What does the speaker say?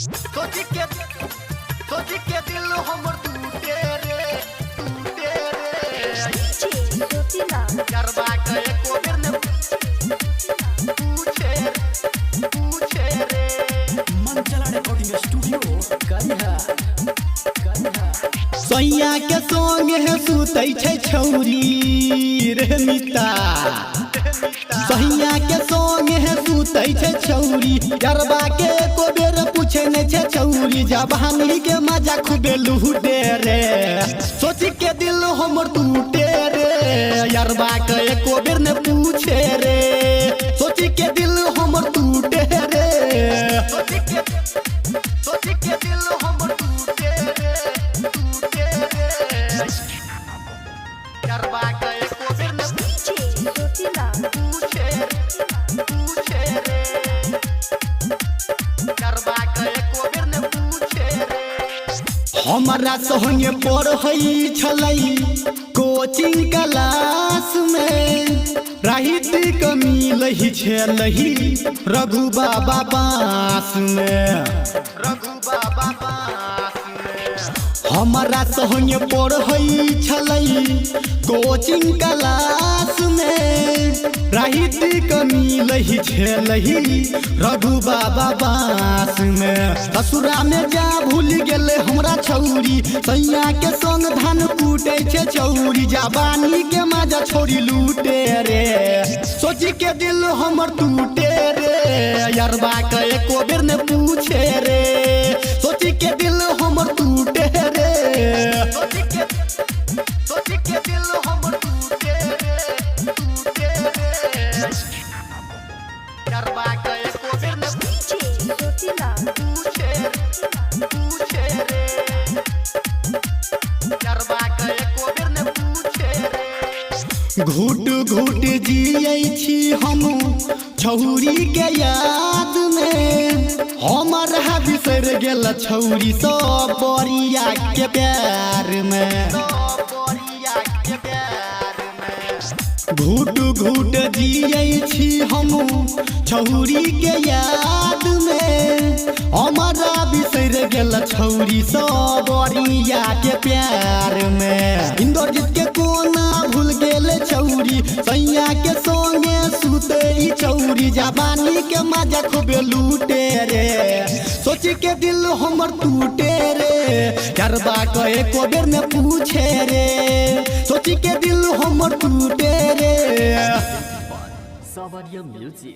सोची के दिल हमर टूटे रे करवा के एको बेर ने पूछे रे मंचला रिकॉर्डिंग स्टूडियो करिहा सैया के संग है सुतै छै छौरी रे मिता सैया के संग है सुतै छै छौरी करवा के एको बेर पूछे नै छै छौरी जवानी के मजा खूबे लूटे रे सोची के दिल हमर टूटे रे यारबा के एको बेर ने पूछे रे सोची के दिल हमर टूटे रे सोची के दिल हमर टूटे रे करवा के एको बेर ने पूछे रे करवा के एको बेर ने पूछे रे हमारा संगे पढ़ै छलै कोचिंग क्लास में राहित कमी लही छलही रघु बाबा पास में हमारा संगे पढ़ै छलै कोचिंग क्लास में राहित कमी लही छलही रघु बाबा पास में ससुरा में जा भूल गेले हमरा छौरी सैया के संग धान कूटे छे चौरी जवानी के मजा छोड़ी लूटे रे सोची के दिल हमर टूटे रे यारबा के एको बेर ने पूछे रे सोची के दिल हमर टूटे रे सोची के दिल हमर टूटे रे करवा के एको बेर ने पूछे रे करवा के एको बेर ने पूछे रे घुट घुट जियै छी हम छौरी के याद में हमर बिसर गेल छौरी सब बरिया के प्यार में घुट घुट जियै छी हम छौरी के याद में हमारा बिसर गेल छौरी सब बरिया के प्यार में इंद्रजीत के कोना भूल गेल छौरी सैया के संगे सुते छौरी जवानी के मजा खूबे लूटे रे सोची के दिल हमर टूटे रे करवा के एको बेर ने पूछे रे सोची के दिल हमर टूटे रे सावरिया म्यूजिक